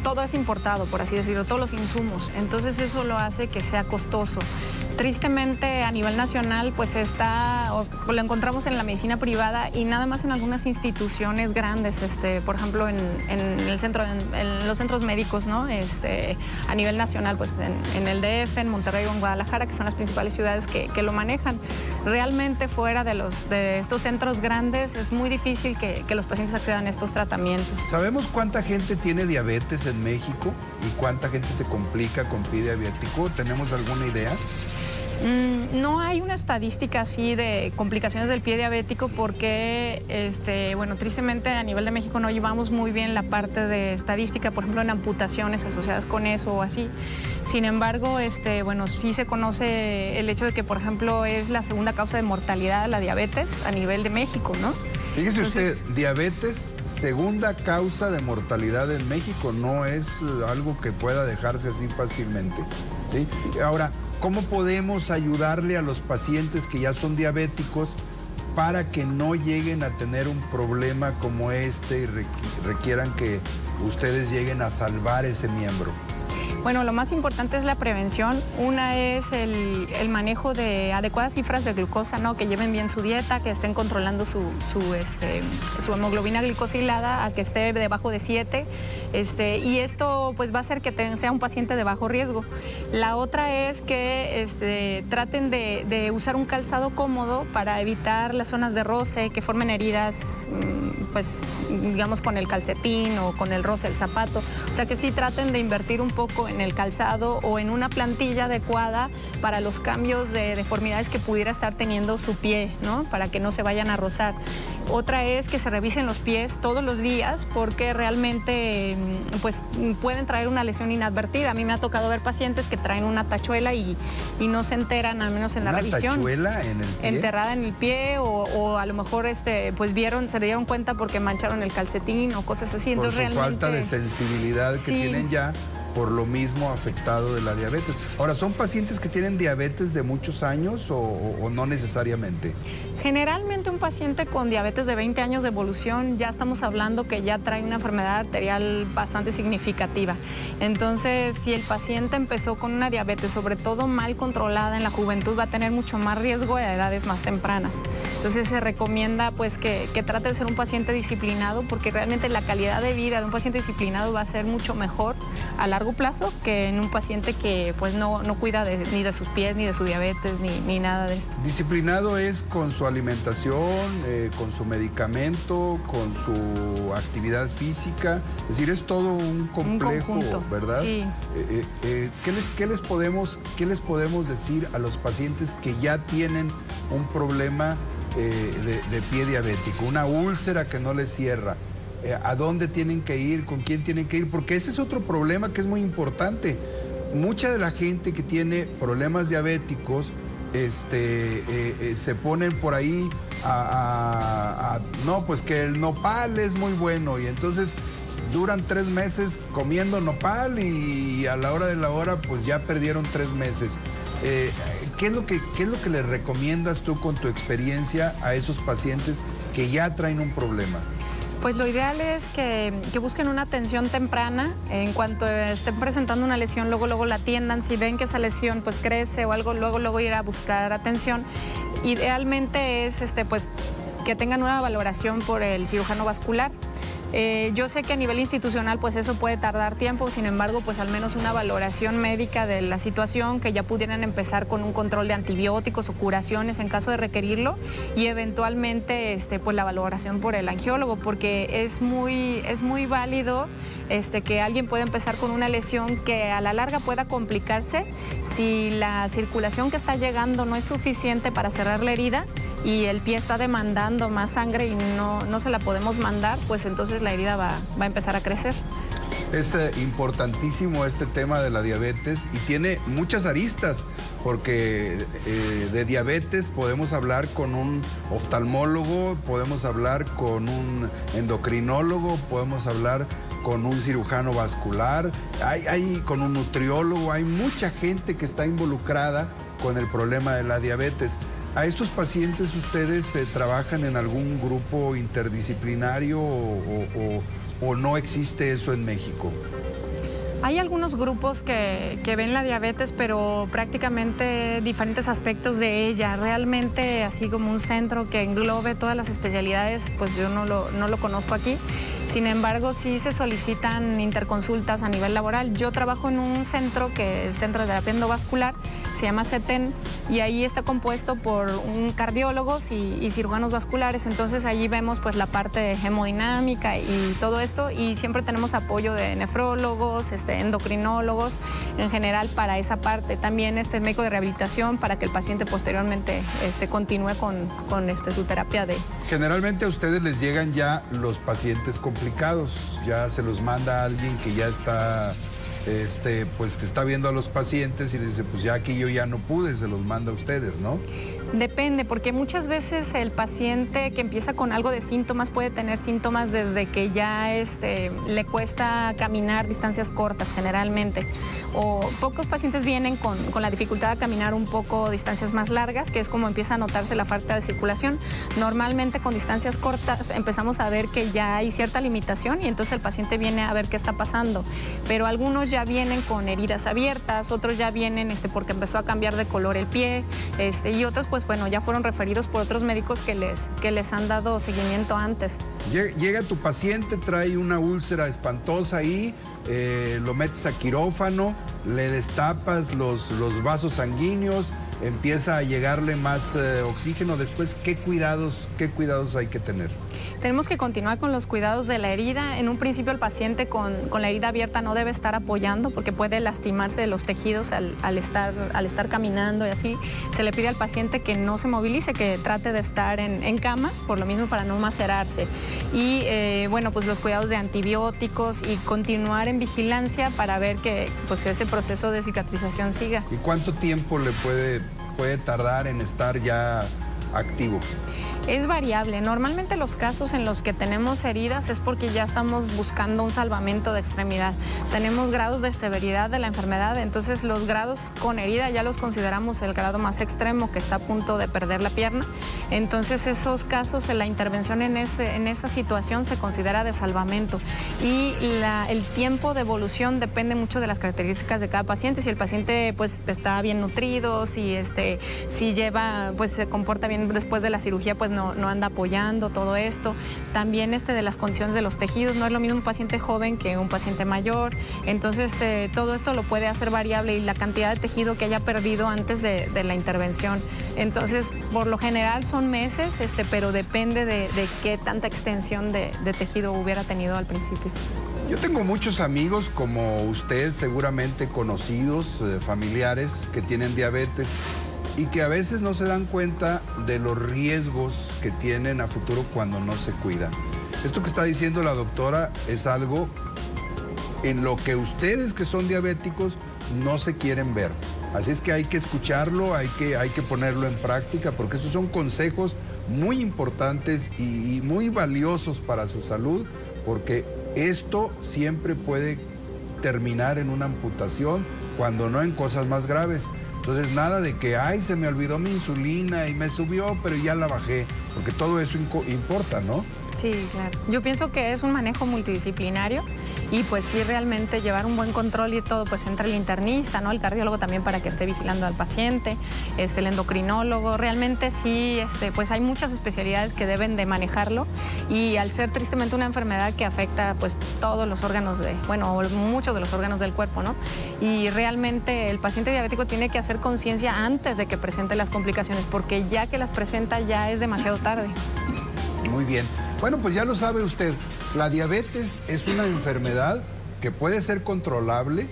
E: todo es importado, por así decirlo, todos los insumos, entonces eso lo hace que sea costoso. Tristemente, a nivel nacional, pues lo encontramos en la medicina privada y nada más en algunas instituciones grandes, por ejemplo, en los centros médicos, ¿no? A nivel nacional, pues en el DF, en Monterrey o en Guadalajara, que son las principales ciudades que lo manejan. Realmente fuera de estos centros grandes es muy difícil que los pacientes accedan a estos tratamientos.
A: ¿Sabemos cuánta gente tiene diabetes en México y cuánta gente se complica con pie diabético? ¿Tenemos alguna idea?
E: No hay una estadística así de complicaciones del pie diabético porque, bueno, tristemente a nivel de México no llevamos muy bien la parte de estadística, por ejemplo, en amputaciones asociadas con eso o así. Sin embargo, bueno, sí se conoce el hecho de que, por ejemplo, es la segunda causa de mortalidad la diabetes a nivel de México, ¿no?
A: Fíjese usted, diabetes, segunda causa de mortalidad en México, no es algo que pueda dejarse así fácilmente, ¿sí? Ahora, ¿cómo podemos ayudarle a los pacientes que ya son diabéticos para que no lleguen a tener un problema como este y requieran que ustedes lleguen a salvar ese miembro?
E: Bueno, lo más importante es la prevención. Una es el manejo de adecuadas cifras de glucosa, ¿no? Que lleven bien su dieta, que estén controlando su hemoglobina glicosilada a que esté debajo de 7. Y esto pues va a hacer que sea un paciente de bajo riesgo. La otra es que traten de usar un calzado cómodo para evitar las zonas de roce, que formen heridas, pues digamos con el calcetín o con el roce del zapato. O sea que sí traten de invertir un poco en el calzado o en una plantilla adecuada para los cambios de deformidades que pudiera estar teniendo su pie, ¿no? Para que no se vayan a rozar. Otra es que se revisen los pies todos los días porque realmente pues, pueden traer una lesión inadvertida. A mí me ha tocado ver pacientes que traen una tachuela y no se enteran, al menos en la revisión.
A: ¿Una tachuela en el pie?
E: Enterrada en el pie o a lo mejor pues se dieron cuenta porque mancharon el calcetín o cosas así.
A: Por
E: Entonces,
A: su falta de sensibilidad que tienen ya por lo mismo afectado de la diabetes. Ahora, ¿son pacientes que tienen diabetes de muchos años o no necesariamente?
E: Generalmente un paciente con diabetes de 20 años de evolución ya estamos hablando que ya trae una enfermedad arterial bastante significativa. Entonces, si el paciente empezó con una diabetes, sobre todo mal controlada en la juventud, va a tener mucho más riesgo a edades más tempranas. Entonces, se recomienda pues que trate de ser un paciente disciplinado porque realmente la calidad de vida de un paciente disciplinado va a ser mucho mejor a largo plazo que en un paciente que pues no cuida ni de sus pies, ni de su diabetes, ni nada de esto.
A: Disciplinado es con su alimentación, con su medicamento, con su actividad física, es decir, es todo un complejo, ¿verdad?
E: Sí.
A: ¿Qué les podemos decir a los pacientes que ya tienen un problema de pie diabético, una úlcera que no les cierra? ¿A dónde tienen que ir? ¿Con quién tienen que ir? Porque ese es otro problema que es muy importante. Mucha de la gente que tiene problemas diabéticos se ponen por ahí no, pues que el nopal es muy bueno y entonces duran 3 meses comiendo nopal y a la hora de la hora pues ya perdieron 3 meses. ¿Qué es lo que les recomiendas tú con tu experiencia a esos pacientes que ya traen un problema?
E: Pues lo ideal es que busquen una atención temprana. En cuanto estén presentando una lesión, luego la atiendan. Si ven que esa lesión pues crece o algo, luego ir a buscar atención. Idealmente es pues que tengan una valoración por el cirujano vascular. Yo sé que a nivel institucional pues eso puede tardar tiempo, sin embargo pues al menos una valoración médica de la situación, que ya pudieran empezar con un control de antibióticos o curaciones en caso de requerirlo y eventualmente pues la valoración por el angiólogo, porque es muy válido que alguien pueda empezar con una lesión que a la larga pueda complicarse si la circulación que está llegando no es suficiente para cerrar la herida y el pie está demandando más sangre y no se la podemos mandar, pues entonces la herida va a empezar a crecer.
A: Es importantísimo este tema de la diabetes y tiene muchas aristas, porque de diabetes podemos hablar con un oftalmólogo, podemos hablar con un endocrinólogo, podemos hablar con un cirujano vascular, con un nutriólogo, hay mucha gente que está involucrada con el problema de la diabetes. ¿A estos pacientes ustedes trabajan en algún grupo interdisciplinario o no existe eso en México?
E: Hay algunos grupos que ven la diabetes, pero prácticamente diferentes aspectos de ella. Realmente, así como un centro que englobe todas las especialidades, pues yo no lo conozco aquí. Sin embargo, sí se solicitan interconsultas a nivel laboral. Yo trabajo en un centro que es Centro de Terapia Endovascular, se llama CETEN, y ahí está compuesto por cardiólogos y cirujanos vasculares. Entonces allí vemos pues la parte de hemodinámica y todo esto, y siempre tenemos apoyo de nefrólogos, endocrinólogos en general para esa parte. También médico de rehabilitación para que el paciente posteriormente continúe con su terapia de...
A: Generalmente a ustedes les llegan ya los pacientes complicados, ya se los manda a alguien que ya está... pues que está viendo a los pacientes y les dice, pues ya aquí yo ya no pude, se los manda a ustedes, ¿no?
E: Depende, porque muchas veces el paciente que empieza con algo de síntomas puede tener síntomas desde que ya le cuesta caminar distancias cortas generalmente. O pocos pacientes vienen con la dificultad de caminar un poco distancias más largas, que es como empieza a notarse la falta de circulación. Normalmente con distancias cortas empezamos a ver que ya hay cierta limitación y entonces el paciente viene a ver qué está pasando. Pero algunos ya vienen con heridas abiertas, otros ya vienen porque empezó a cambiar de color el pie, y otros pues bueno, ya fueron referidos por otros médicos que les han dado seguimiento antes.
A: Llega tu paciente, trae una úlcera espantosa ahí, lo metes a quirófano, le destapas los vasos sanguíneos, empieza a llegarle más oxígeno. Después, ¿qué cuidados hay que tener?
E: Tenemos que continuar con los cuidados de la herida. En un principio el paciente con la herida abierta no debe estar apoyando porque puede lastimarse los tejidos al estar caminando y así. Se le pide al paciente que no se movilice, que trate de estar en cama, por lo mismo para no macerarse. Y pues los cuidados de antibióticos y continuar en vigilancia para ver que pues ese proceso de cicatrización siga.
A: ¿Y cuánto tiempo le puede tardar en estar ya activo?
E: Es variable. Normalmente los casos en los que tenemos heridas es porque ya estamos buscando un salvamento de extremidad. Tenemos grados de severidad de la enfermedad, entonces los grados con herida ya los consideramos el grado más extremo, que está a punto de perder la pierna. Entonces esos casos, la intervención en esa situación se considera de salvamento. Y el tiempo de evolución depende mucho de las características de cada paciente. Si el paciente pues está bien nutrido, si lleva, pues se comporta bien después de la cirugía, pues no anda apoyando todo esto. También de las condiciones de los tejidos, no es lo mismo un paciente joven que un paciente mayor. Entonces todo esto lo puede hacer variable, y la cantidad de tejido que haya perdido antes de la intervención. Entonces, por lo general son meses, pero depende de qué tanta extensión de tejido hubiera tenido al principio.
A: Yo tengo muchos amigos como usted, seguramente conocidos, familiares que tienen diabetes y que a veces no se dan cuenta de los riesgos que tienen a futuro cuando no se cuidan. Esto que está diciendo la doctora es algo en lo que ustedes que son diabéticos no se quieren ver. Así es que hay que escucharlo, hay que ponerlo en práctica, porque estos son consejos muy importantes y muy valiosos para su salud, porque esto siempre puede terminar en una amputación, cuando no en cosas más graves. Entonces, nada de que, se me olvidó mi insulina y me subió, pero ya la bajé, porque todo eso importa, ¿no?
E: Sí, claro. Yo pienso que es un manejo multidisciplinario y pues sí, realmente llevar un buen control y todo, pues entra el internista, ¿no? El cardiólogo también para que esté vigilando al paciente, el endocrinólogo. Realmente sí, pues hay muchas especialidades que deben de manejarlo, y al ser tristemente una enfermedad que afecta pues todos los órganos muchos de los órganos del cuerpo, ¿no? Y realmente el paciente diabético tiene que hacer conciencia antes de que presente las complicaciones, porque ya que las presenta ya es demasiado tarde.
A: Muy bien. Bueno, pues ya lo sabe usted, la diabetes es una enfermedad que puede ser controlable,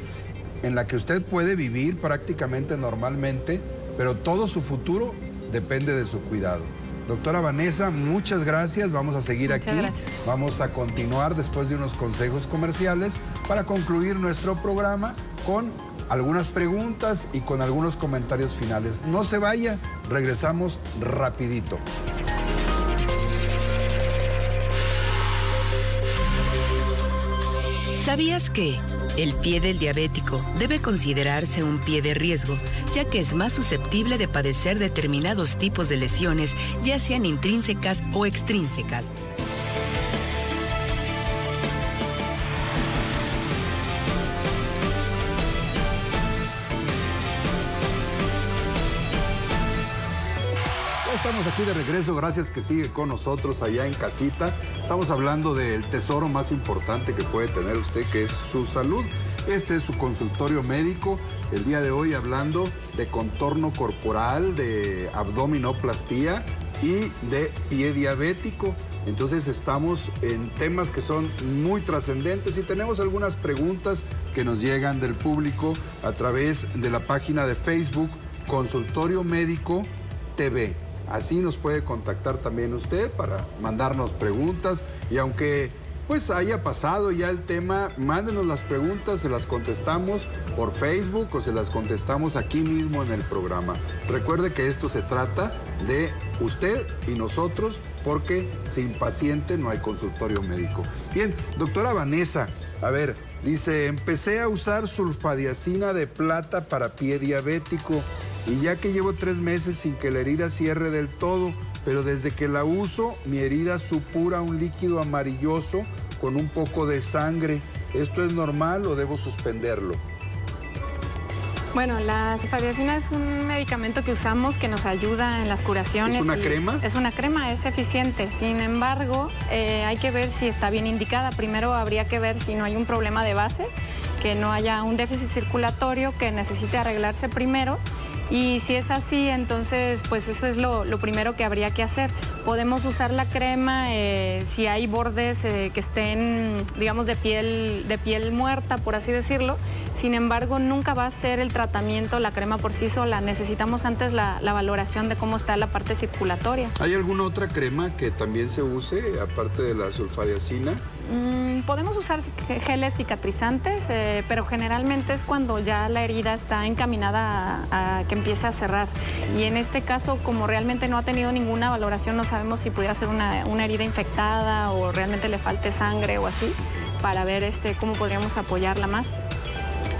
A: en la que usted puede vivir prácticamente normalmente, pero todo su futuro depende de su cuidado. Doctora Vanessa, muchas gracias. Vamos a seguir
E: Muchas
A: aquí.
E: gracias.
A: Vamos a continuar después de unos consejos comerciales para concluir nuestro programa con algunas preguntas y con algunos comentarios finales. No se vaya, regresamos rapidito.
B: ¿Sabías que el pie del diabético debe considerarse un pie de riesgo, ya que es más susceptible de padecer determinados tipos de lesiones, ya sean intrínsecas o extrínsecas?
A: Estamos aquí de regreso, gracias que sigue con nosotros allá en casita. Estamos hablando del tesoro más importante que puede tener usted, que es su salud. Este es su consultorio médico, el día de hoy hablando de contorno corporal, de abdominoplastía y de pie diabético. Entonces estamos en temas que son muy trascendentes y tenemos algunas preguntas que nos llegan del público a través de la página de Facebook Consultorio Médico TV. Así nos puede contactar también usted para mandarnos preguntas y aunque pues haya pasado ya el tema, mándenos las preguntas, se las contestamos por Facebook o se las contestamos aquí mismo en el programa. Recuerde que esto se trata de usted y nosotros porque sin paciente no hay consultorio médico. Bien, doctora Vanessa, a ver, dice, empecé a usar sulfadiazina de plata para pie diabético. Y ya que llevo 3 meses sin que la herida cierre del todo, pero desde que la uso, mi herida supura un líquido amarilloso con un poco de sangre. ¿Esto es normal o debo suspenderlo?
E: Bueno, la sulfadiazina es un medicamento que usamos que nos ayuda en las curaciones.
A: ¿Es una crema?
E: Es una crema, es eficiente. Sin embargo, hay que ver si está bien indicada. Primero habría que ver si no hay un problema de base, que no haya un déficit circulatorio que necesite arreglarse primero. Y si es así, entonces pues eso es lo primero que habría que hacer. Podemos usar la crema si hay bordes que estén, digamos, de piel muerta, por así decirlo. Sin embargo, nunca va a ser el tratamiento la crema por sí sola. Necesitamos antes la valoración de cómo está la parte circulatoria.
A: ¿Hay alguna otra crema que también se use, aparte de la sulfadiazina?
E: Podemos usar geles cicatrizantes, pero generalmente es cuando ya la herida está encaminada a que empiece a cerrar. Y en este caso, como realmente no ha tenido ninguna valoración, no sabemos si pudiera ser una herida infectada o realmente le falte sangre o así, para ver cómo podríamos apoyarla más.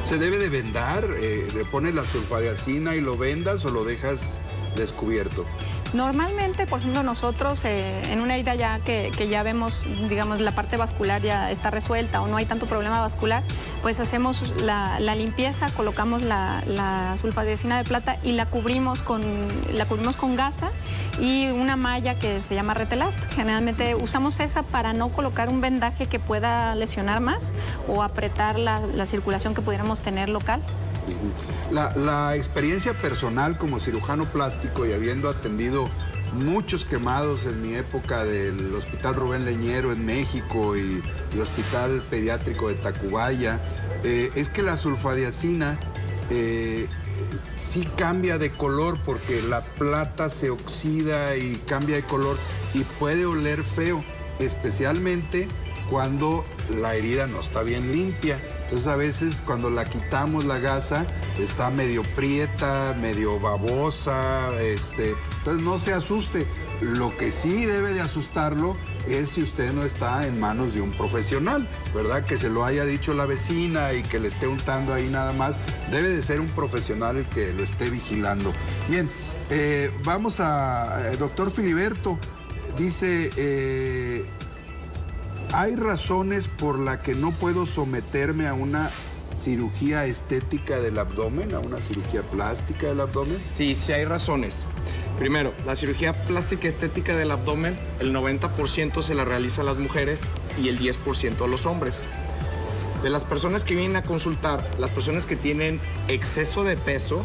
A: ¿Se debe de vendar? ¿Le pones la sulfadiazina y lo vendas o lo dejas descubierto?
E: Normalmente, por ejemplo, nosotros en una herida ya que ya vemos, digamos, la parte vascular ya está resuelta o no hay tanto problema vascular, pues hacemos la limpieza, colocamos la sulfadiazina de plata y la cubrimos con gasa y una malla que se llama Retelast. Generalmente usamos esa para no colocar un vendaje que pueda lesionar más o apretar la circulación que pudiéramos tener local.
A: La experiencia personal como cirujano plástico y habiendo atendido muchos quemados en mi época del Hospital Rubén Leñero en México y el Hospital Pediátrico de Tacubaya, es que la sulfadiazina sí cambia de color porque la plata se oxida y cambia de color y puede oler feo, especialmente cuando la herida no está bien limpia. Entonces a veces cuando la quitamos la gasa está medio prieta, medio babosa, entonces no se asuste. Lo que sí debe de asustarlo es si usted no está en manos de un profesional, ¿verdad? Que se lo haya dicho la vecina y que le esté untando ahí nada más. Debe de ser un profesional el que lo esté vigilando. Bien, vamos a doctor Filiberto. Dice... ¿hay razones por las que no puedo someterme a una cirugía estética del abdomen, a una cirugía plástica del abdomen?
D: Sí, sí hay razones. Primero, la cirugía plástica estética del abdomen, el 90% se la realiza a las mujeres y el 10% a los hombres. De las personas que vienen a consultar, las personas que tienen exceso de peso,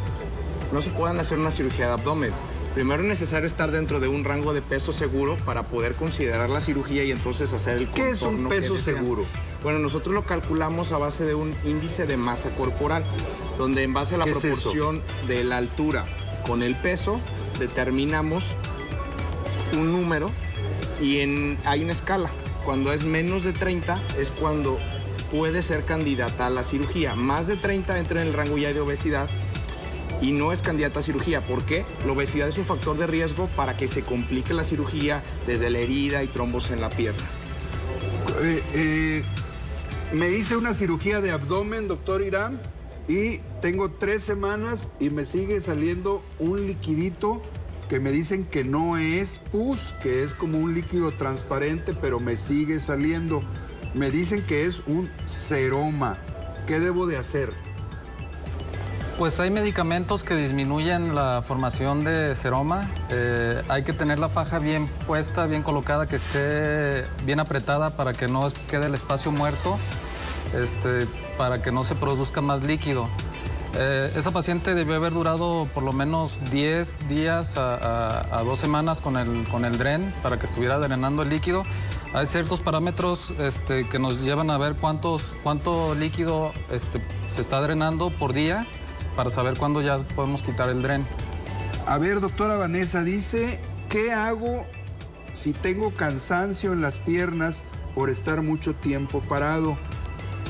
D: no se pueden hacer una cirugía de abdomen. Primero es necesario estar dentro de un rango de peso seguro para poder considerar la cirugía y entonces hacer el contorno.
A: ¿Qué es un peso seguro?
D: Bueno, nosotros lo calculamos a base de un índice de masa corporal, donde en base a la proporción de la altura con el peso, determinamos un número y hay una escala. Cuando es menos de 30 es cuando puede ser candidata a la cirugía. Más de 30 entra en el rango ya de obesidad y no es candidata a cirugía. ¿Por qué? La obesidad es un factor de riesgo para que se complique la cirugía desde la herida y trombos en la pierna.
A: Me hice una cirugía de abdomen, doctor Irán, y tengo 3 semanas y me sigue saliendo un liquidito que me dicen que no es pus, que es como un líquido transparente, pero me sigue saliendo. Me dicen que es un seroma. ¿Qué debo de hacer?
C: Pues hay medicamentos que disminuyen la formación de seroma. Hay que tener la faja bien puesta, bien colocada, que esté bien apretada para que no quede el espacio muerto, para que no se produzca más líquido. Esa paciente debió haber durado por lo menos 10 días a 2 semanas con el dren para que estuviera drenando el líquido. Hay ciertos parámetros que nos llevan a ver cuánto líquido se está drenando por día para saber cuándo ya podemos quitar el dren.
A: A ver, doctora Vanessa, dice, ¿qué hago si tengo cansancio en las piernas por estar mucho tiempo parado?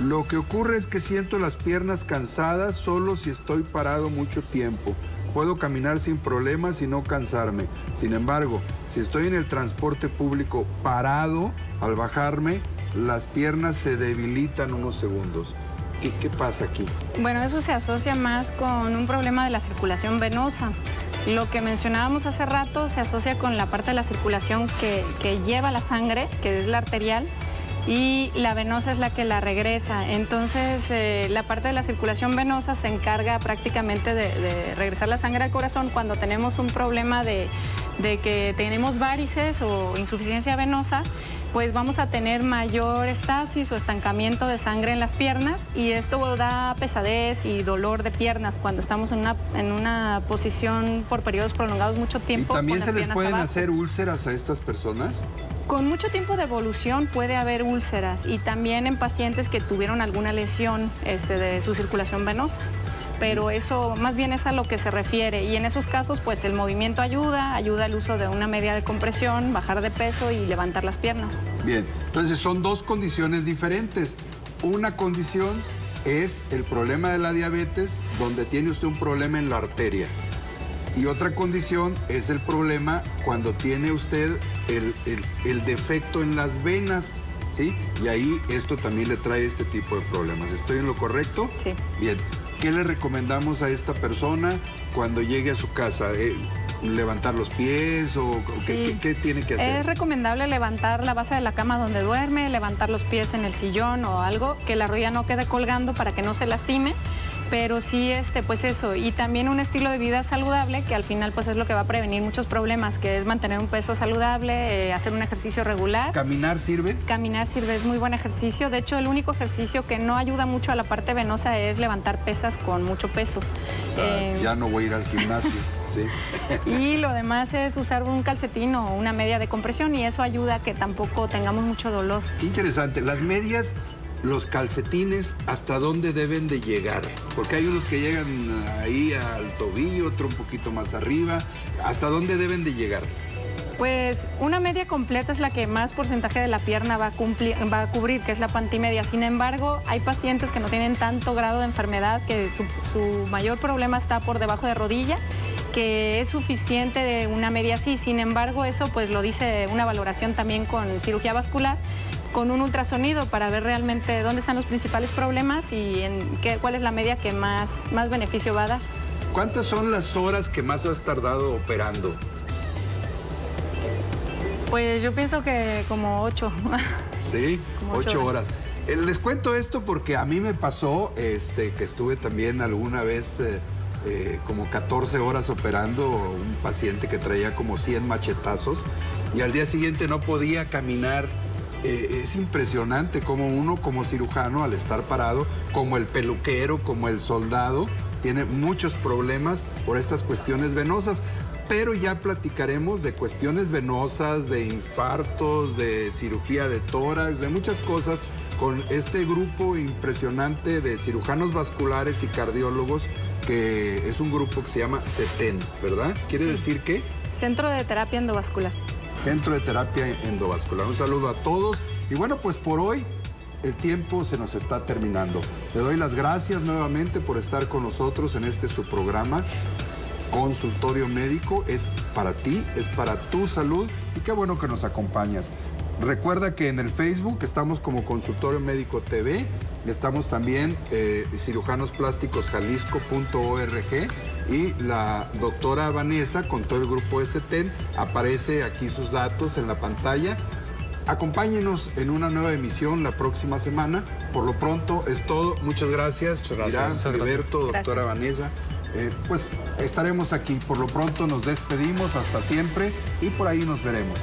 A: Lo que ocurre es que siento las piernas cansadas solo si estoy parado mucho tiempo. Puedo caminar sin problemas y no cansarme. Sin embargo, si estoy en el transporte público parado, al bajarme, las piernas se debilitan unos segundos. ¿Qué pasa aquí?
E: Bueno, eso se asocia más con un problema de la circulación venosa. Lo que mencionábamos hace rato se asocia con la parte de la circulación que lleva la sangre, que es la arterial, y la venosa es la que la regresa. Entonces, la parte de la circulación venosa se encarga prácticamente de regresar la sangre al corazón cuando tenemos un problema de que tenemos varices o insuficiencia venosa. Pues vamos a tener mayor estasis o estancamiento de sangre en las piernas y esto da pesadez y dolor de piernas cuando estamos en una posición por periodos prolongados mucho tiempo.
A: ¿Y también
E: con
A: se
E: las
A: les
E: piernas
A: pueden
E: abajo.
A: hacer úlceras a estas personas?
E: Con mucho tiempo de evolución puede haber úlceras y también en pacientes que tuvieron alguna lesión de su circulación venosa. Pero eso más bien es a lo que se refiere y en esos casos pues el movimiento ayuda el uso de una media de compresión, bajar de peso y levantar las piernas.
A: Bien, entonces son 2 condiciones diferentes. Una condición es el problema de la diabetes, donde tiene usted un problema en la arteria. Y otra condición es el problema cuando tiene usted el defecto en las venas, ¿sí? Y ahí esto también le trae este tipo de problemas. ¿Estoy en lo correcto?
E: Sí.
A: Bien. ¿Qué le recomendamos a esta persona cuando llegue a su casa? ¿Levantar los pies o
E: Sí.
A: qué tiene que hacer?
E: Es recomendable levantar la base de la cama donde duerme, levantar los pies en el sillón o algo, que la rodilla no quede colgando para que no se lastime. Pero sí, pues eso, y también un estilo de vida saludable, que al final pues es lo que va a prevenir muchos problemas, que es mantener un peso saludable, hacer un ejercicio regular.
A: ¿Caminar sirve?
E: Caminar sirve, es muy buen ejercicio. De hecho, el único ejercicio que no ayuda mucho a la parte venosa es levantar pesas con mucho peso.
A: O sea, ya no voy a ir al gimnasio, ¿sí?
E: Y lo demás es usar un calcetín o una media de compresión y eso ayuda a que tampoco tengamos mucho dolor.
A: Qué interesante. Las medias, los calcetines, ¿hasta dónde deben de llegar? Porque hay unos que llegan ahí al tobillo, otro un poquito más arriba. ¿Hasta dónde deben de llegar?
E: Pues una media completa es la que más porcentaje de la pierna va a cubrir, que es la pantimedia. Sin embargo, hay pacientes que no tienen tanto grado de enfermedad, que su mayor problema está por debajo de rodilla, que es suficiente de una media así. Sin embargo, eso pues lo dice una valoración también con cirugía vascular, con un ultrasonido para ver realmente dónde están los principales problemas y cuál es la media que más beneficio va a dar.
A: ¿Cuántas son las horas que más has tardado operando?
E: Pues yo pienso que como 8.
A: Sí,
E: Como
A: 8 horas. Les cuento esto porque a mí me pasó que estuve también alguna vez como 14 horas operando un paciente que traía como 100 machetazos y al día siguiente no podía caminar. Es impresionante cómo uno como cirujano al estar parado, como el peluquero, como el soldado, tiene muchos problemas por estas cuestiones venosas. Pero ya platicaremos de cuestiones venosas, de infartos, de cirugía de tórax, de muchas cosas con este grupo impresionante de cirujanos vasculares y cardiólogos, que es un grupo que se llama CETEN, ¿verdad? ¿Quiere decir qué?
E: Centro de Terapia Endovascular.
A: Centro de Terapia Endovascular. Un saludo a todos. Y bueno, pues por hoy el tiempo se nos está terminando. Le doy las gracias nuevamente por estar con nosotros en este su programa. Consultorio Médico es para ti, es para tu salud y qué bueno que nos acompañas. Recuerda que en el Facebook estamos como Consultorio Médico TV, estamos también cirujanosplásticosjalisco.org y la doctora Vanessa con todo el grupo STEN, aparece aquí sus datos en la pantalla. Acompáñenos en una nueva emisión la próxima semana. Por lo pronto es todo. Muchas gracias. Irán, Filiberto, doctora Vanessa. Pues estaremos aquí. Por lo pronto nos despedimos. Hasta siempre y por ahí nos veremos.